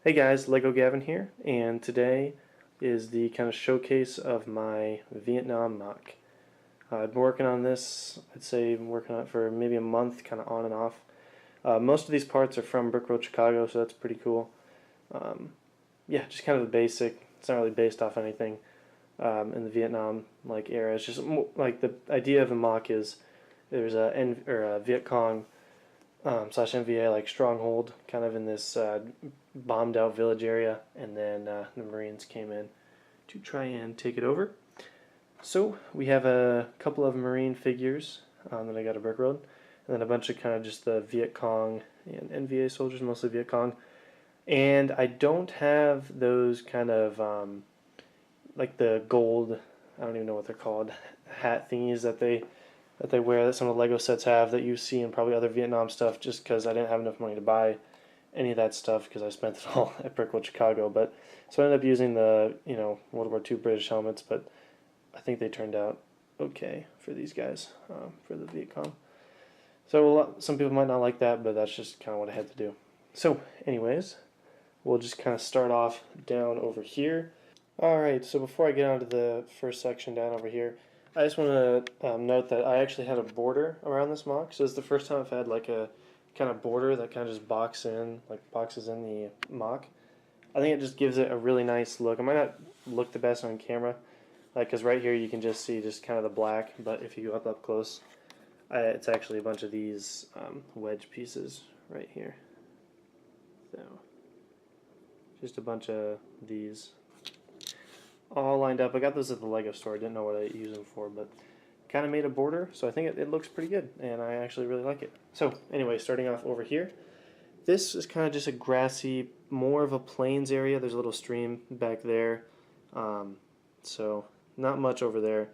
Hey guys, Lego Gavin here, and today is the kind of showcase of my Vietnam MOC. I've been working on this, I'd say I've been working on it for maybe a month, kind of on and off. Most of these parts are from Brick Road, Chicago, so that's pretty cool. Yeah, just kind of the basic. It's not really based off anything in the Vietnam era. It's just like the idea of a MOC is there's a Vietcong slash NVA stronghold kind of in this bombed out village area, and then the Marines came in to try and take it over. So we have a couple of Marine figures that I got a Brick Road, and then a bunch of kind of just the Vietcong and NVA soldiers, mostly Vietcong. And I don't have those kind of like the gold, I don't even know what they're called, hat thingies that they wear that some of the Lego sets have that you see in probably other Vietnam stuff, just because I didn't have enough money to buy any of that stuff because I spent it all at Brick Road, Chicago. But so I ended up using the World War II British helmets, but I think they turned out okay for these guys, for the Vietcong. So some people might not like that, but that's just kind of what I had to do. So anyways, we'll just kind of start off down over here. Alright, so before I get on to the first section down over here, I just want to note that I actually had a border around this MOC. So it's the first time I've had like a kind of border that kind of just boxes in the MOC. I think it just gives it a really nice look. It might not look the best on camera, because right here you can just see just kind of the black, but if you go up close, it's actually a bunch of these wedge pieces right here. So just a bunch of these all lined up. I got those at the Lego store. I didn't know what I use them for, but kind of made a border, so I think it looks pretty good, and I actually really like it. So anyway, starting off over here, this is kind of just a grassy, more of a plains area. There's a little stream back there, so not much over there,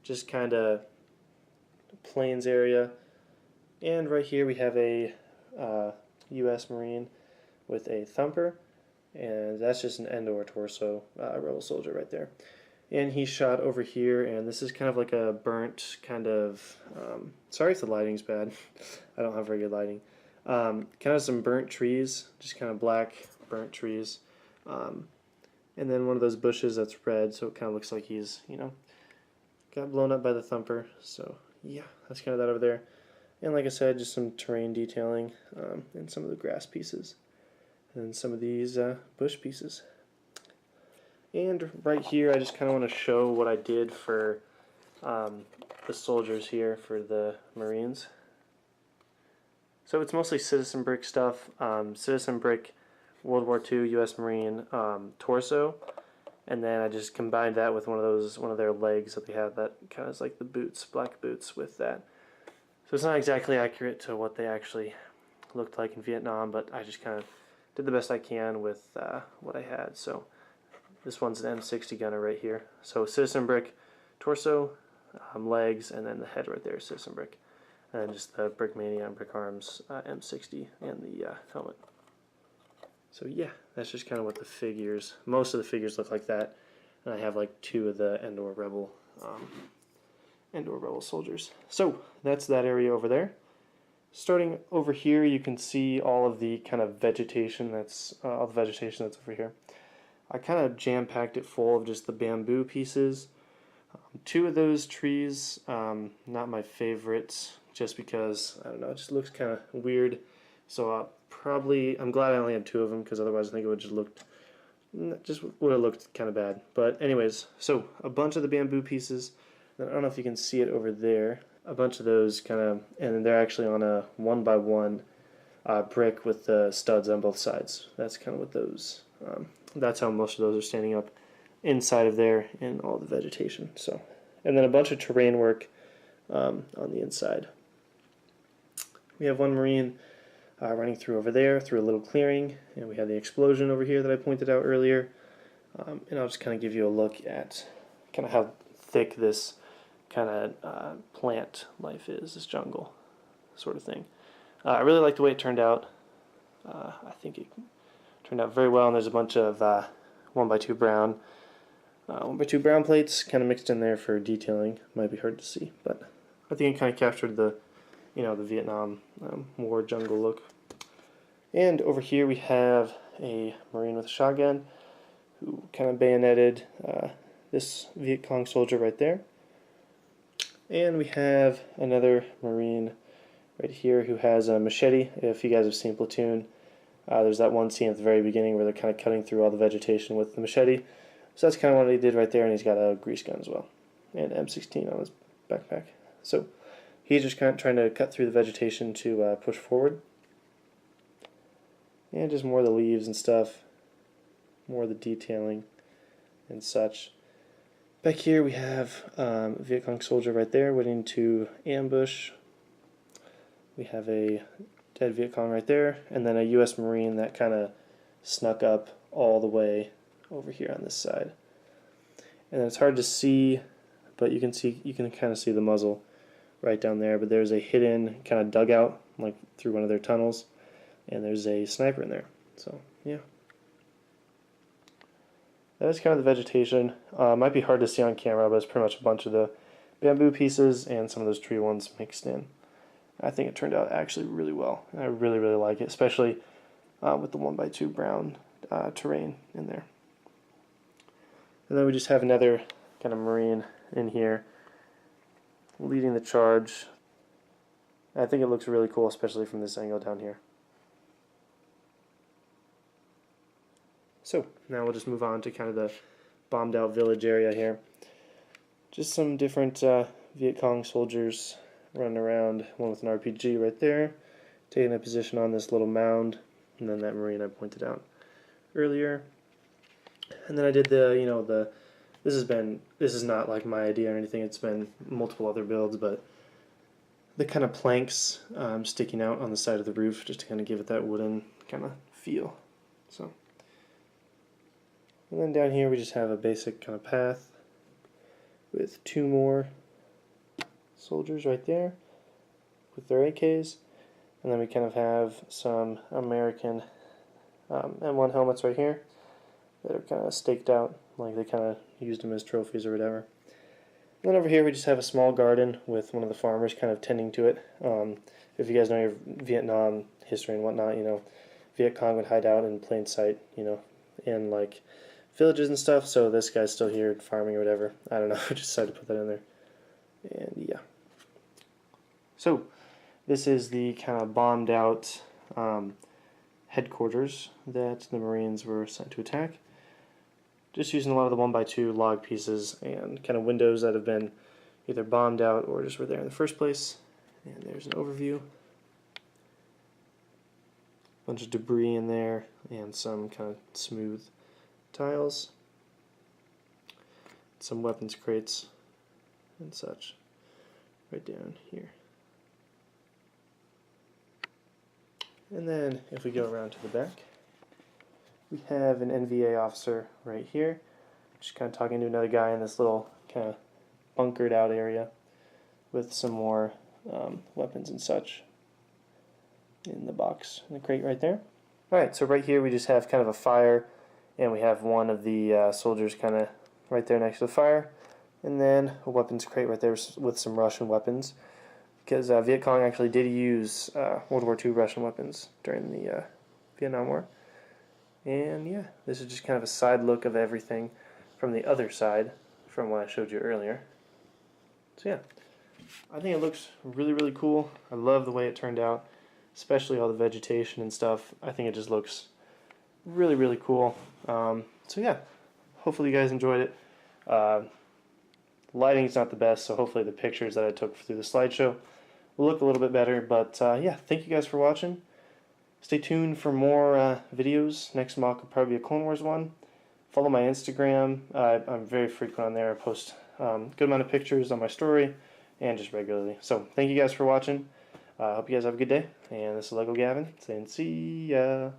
just kind of plains area. And right here we have a U.S. Marine with a thumper, and that's just an end or torso rebel soldier right there. And he's shot over here, and this is kind of like a burnt kind of, sorry if the lighting's bad, I don't have very good lighting, kind of some burnt trees, just kind of black burnt trees, and then one of those bushes that's red, so it kind of looks like he's, got blown up by the thumper. So yeah, that's kind of that over there. And like I said, just some terrain detailing and some of the grass pieces, and some of these bush pieces. And right here, I just kind of want to show what I did for the soldiers here, for the Marines. So it's mostly Citizen Brick stuff, Citizen Brick World War II U.S. Marine torso, and then I just combined that with one of their legs that they have that kind of is like the boots, black boots with that. So it's not exactly accurate to what they actually looked like in Vietnam, but I just kind of did the best I can with what I had. So this one's an M60 gunner right here. So Citizen Brick torso, legs, and then the head right there, Citizen Brick. And then just the Brickmania and Brick Arms M60 and the helmet. So yeah, that's just kind of what the figures, most of the figures look like that. And I have like two of the Endor Rebel soldiers. So that's that area over there. Starting over here, you can see all of the kind of vegetation that's over here. I kind of jam-packed it full of just the bamboo pieces. Two of those trees, not my favorites, just because, I don't know, it just looks kind of weird. So I'm glad I only had two of them, because otherwise I think it would would have looked kind of bad. But anyways, so a bunch of the bamboo pieces. I don't know if you can see it over there. A bunch of those kind of, and they're actually on a 1x1 brick with the studs on both sides. That's kind of what those, that's how most of those are standing up inside of there in all the vegetation. So, and then a bunch of terrain work on the inside. We have one Marine running through over there, through a little clearing, and we have the explosion over here that I pointed out earlier. And I'll just kind of give you a look at kind of how thick this kind of plant life is, this jungle sort of thing. I really like the way it turned out. I think it turned out very well, and there's a bunch of 1x2 brown 1x2 brown plates kind of mixed in there for detailing. Might be hard to see, but I think it kind of captured the the Vietnam War jungle look. And over here we have a Marine with a shotgun who kind of bayoneted this Vietcong soldier right there. And we have another Marine right here who has a machete. If you guys have seen Platoon, there's that one scene at the very beginning where they're kind of cutting through all the vegetation with the machete. So that's kind of what he did right there, and he's got a grease gun as well, and M16 on his backpack. So he's just kind of trying to cut through the vegetation to push forward. And just more of the leaves and stuff, more of the detailing and such. Back here we have a Vietcong soldier right there waiting to ambush. We have a dead Vietcong right there, and then a U.S. Marine that kind of snuck up all the way over here on this side. And it's hard to see, but you can kind of see the muzzle right down there. But there's a hidden kind of dugout, like through one of their tunnels, and there's a sniper in there. So yeah, that's kind of the vegetation. Might be hard to see on camera, but it's pretty much a bunch of the bamboo pieces and some of those tree ones mixed in. I think it turned out actually really well. I really, really like it, especially with the 1x2 brown terrain in there. And then we just have another kind of Marine in here leading the charge. I think it looks really cool, especially from this angle down here. So now we'll just move on to kind of the bombed out village area here. Just some different Vietcong soldiers running around, one with an RPG right there, taking a position on this little mound, and then that Marine I pointed out earlier. And then I did this is not like my idea or anything, it's been multiple other builds, but the kind of planks sticking out on the side of the roof just to kind of give it that wooden kind of feel. So, and then down here we just have a basic kind of path with two more soldiers right there with their AKs, and then we kind of have some American M1 helmets right here that are kind of staked out, like they kind of used them as trophies or whatever. And then over here we just have a small garden with one of the farmers kind of tending to it. If you guys know your Vietnam history and whatnot, Vietcong would hide out in plain sight, in like villages and stuff, so this guy's still here farming or whatever. I don't know, I just decided to put that in there. And yeah. So, this is the kind of bombed out headquarters that the Marines were sent to attack. Just using a lot of the 1x2 log pieces and kind of windows that have been either bombed out or just were there in the first place. And there's an overview. Bunch of debris in there and some kind of smooth tiles. Some weapons crates and such right down here. And then if we go around to the back, we have an NVA officer right here, just kind of talking to another guy in this little kind of bunkered out area with some more weapons and such in the box, in the crate right there. Alright, so right here we just have kind of a fire, and we have one of the soldiers kind of right there next to the fire, and then a weapons crate right there with some Russian weapons, because Vietcong actually did use World War II Russian weapons during the Vietnam War. And yeah, this is just kind of a side look of everything from the other side from what I showed you earlier. So yeah, I think it looks really, really cool. I love the way it turned out, especially all the vegetation and stuff. I think it just looks really, really cool. So yeah, hopefully you guys enjoyed it. Lighting's not the best, so hopefully the pictures that I took through the slideshow will look a little bit better. But yeah, thank you guys for watching. Stay tuned for more videos. Next mock will probably be a Clone Wars one. Follow my Instagram. I'm very frequent on there. I post a good amount of pictures on my story and just regularly. So thank you guys for watching. Hope you guys have a good day. And this is Lego Gavin saying see ya.